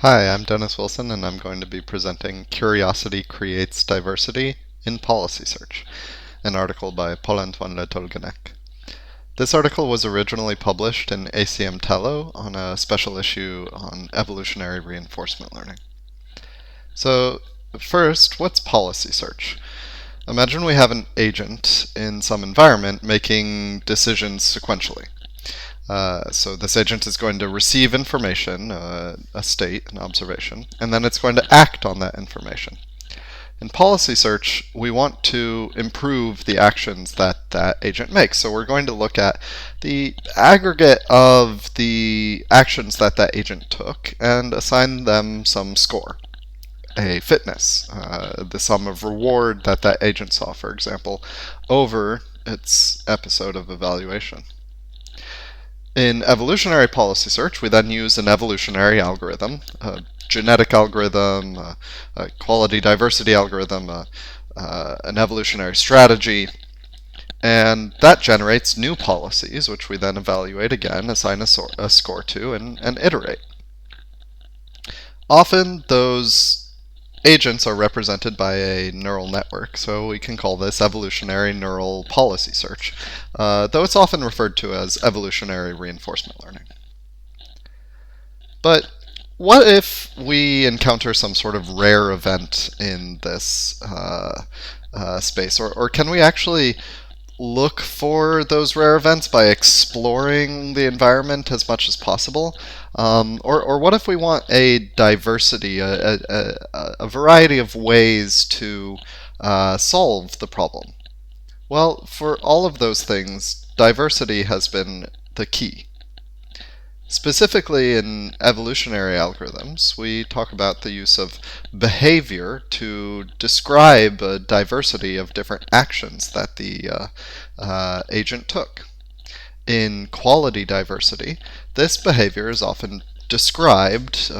Hi, I'm Dennis Wilson, and I'm going to be presenting Curiosity Creates Diversity in Policy Search, an article by Paul-Antoine Le Tolguenec. This article was originally published in ACM Tello on a special issue on evolutionary reinforcement learning. So, first, what's policy search? Imagine we have an agent in some environment making decisions sequentially. So this agent is going to receive information, a state, an observation, and then it's going to act on that information. In policy search, we want to improve the actions that that agent makes. So we're going to look at the aggregate of the actions that that agent took and assign them some score. A fitness, the sum of reward that that agent saw, for example, over its episode of evaluation. In evolutionary policy search, we then use an evolutionary algorithm, a genetic algorithm, a quality diversity algorithm, an evolutionary strategy, and that generates new policies, which we then evaluate again, assign a score to, and iterate. Often those agents are represented by a neural network, so we can call this evolutionary neural policy search, though it's often referred to as evolutionary reinforcement learning. But what if we encounter some sort of rare event in this space, or can we actually look for those rare events by exploring the environment as much as possible? Or what if we want a diversity, a variety of ways to solve the problem? Well, for all of those things, diversity has been the key. Specifically in evolutionary algorithms, we talk about the use of behavior to describe a diversity of different actions that the agent took. In quality diversity, this behavior is often described,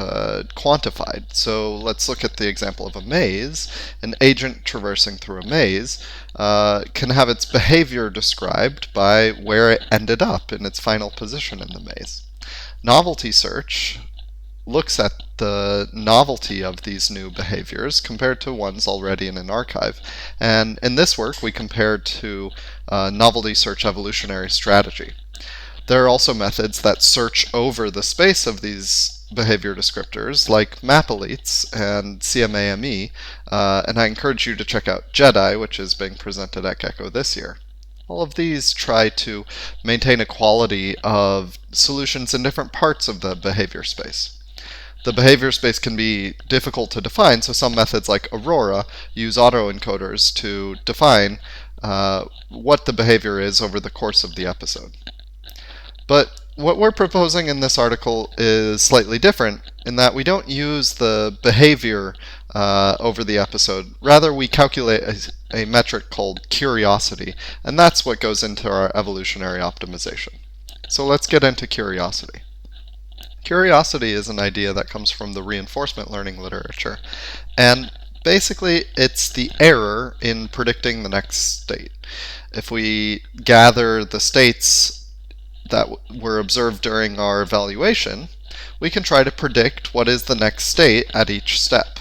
quantified. So let's look at the example of a maze. An agent traversing through a maze can have its behavior described by where it ended up in its final position in the maze. Novelty search looks at the novelty of these new behaviors compared to ones already in an archive. And in this work, we compared to novelty search evolutionary strategy. There are also methods that search over the space of these behavior descriptors, like MapElites and CMAME, and I encourage you to check out JEDI, which is being presented at Gecko this year. All of these try to maintain a quality of solutions in different parts of the behavior space. The behavior space can be difficult to define, so some methods like Aurora use autoencoders to define what the behavior is over the course of the episode. But what we're proposing in this article is slightly different in that we don't use the behavior over the episode. Rather, we calculate a metric called curiosity, and that's what goes into our evolutionary optimization. So let's get into curiosity. Curiosity is an idea that comes from the reinforcement learning literature, and basically it's the error in predicting the next state. If we gather the states that were observed during our evaluation, we can try to predict what is the next state at each step.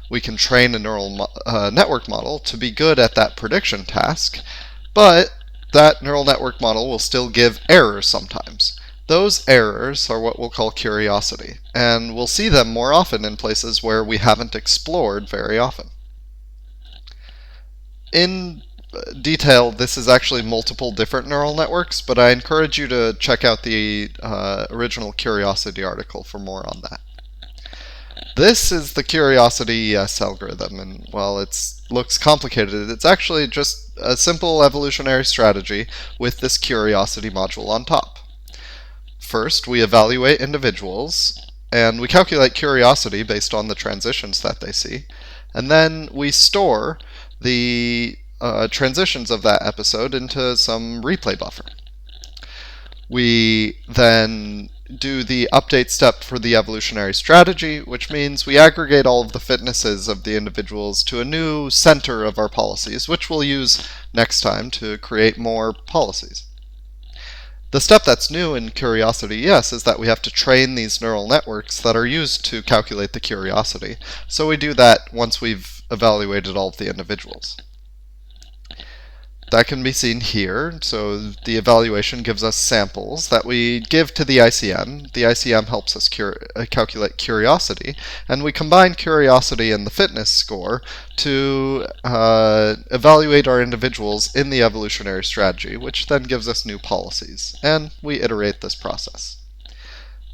We can train a neural network model to be good at that prediction task, but that neural network model will still give errors sometimes. Those errors are what we'll call curiosity, and we'll see them more often in places where we haven't explored very often. In detail, this is actually multiple different neural networks, but I encourage you to check out the original Curiosity article for more on that. This is the Curiosity ES algorithm, and while it looks complicated, it's actually just a simple evolutionary strategy with this Curiosity module on top. First, we evaluate individuals, and we calculate curiosity based on the transitions that they see, and then we store the transitions of that episode into some replay buffer. We then do the update step for the evolutionary strategy, which means we aggregate all of the fitnesses of the individuals to a new center of our policies, which we'll use next time to create more policies. The step that's new in CuriosityES is that we have to train these neural networks that are used to calculate the curiosity. So we do that once we've evaluated all of the individuals. That can be seen here. So the evaluation gives us samples that we give to the ICM. The ICM helps us calculate curiosity, and we combine curiosity and the fitness score to evaluate our individuals in the evolutionary strategy, which then gives us new policies, and we iterate this process.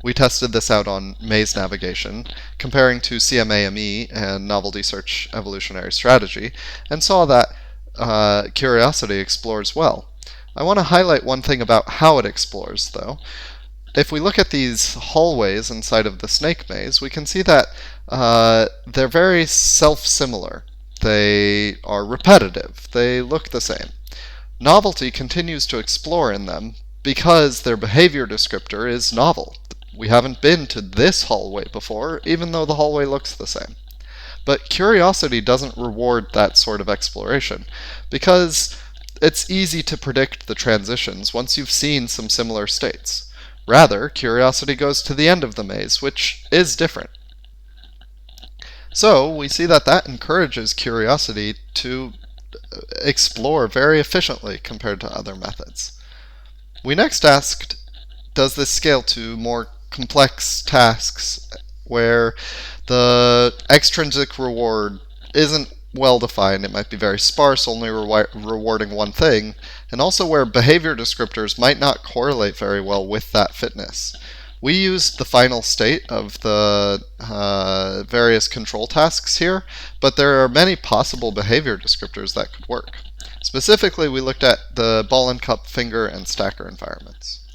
We tested this out on maze navigation, comparing to CMAME and novelty search evolutionary strategy, and saw that curiosity explores well. I want to highlight one thing about how it explores, though. If we look at these hallways inside of the snake maze, we can see that they're very self-similar. They are repetitive. They look the same. Novelty continues to explore in them because their behavior descriptor is novel. We haven't been to this hallway before, even though the hallway looks the same. But curiosity doesn't reward that sort of exploration, because it's easy to predict the transitions once you've seen some similar states. Rather, curiosity goes to the end of the maze, which is different. So we see that encourages curiosity to explore very efficiently compared to other methods. We next asked, does this scale to more complex tasks where the extrinsic reward isn't well defined? It might be very sparse, only rewarding one thing, and also where behavior descriptors might not correlate very well with that fitness. We used the final state of the various control tasks here, but there are many possible behavior descriptors that could work. Specifically, we looked at the ball and cup, finger, and stacker environments.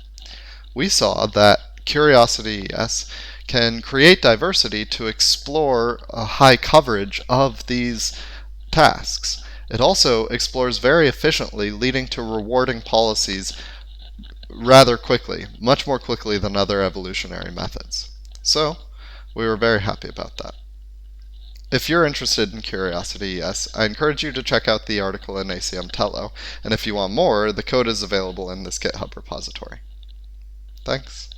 We saw that CuriosityES can create diversity to explore a high coverage of these tasks. It also explores very efficiently, leading to rewarding policies rather quickly, much more quickly than other evolutionary methods. So, we were very happy about that. If you're interested in CuriosityES, I encourage you to check out the article in ACM Tello, and if you want more, the code is available in this GitHub repository. Thanks.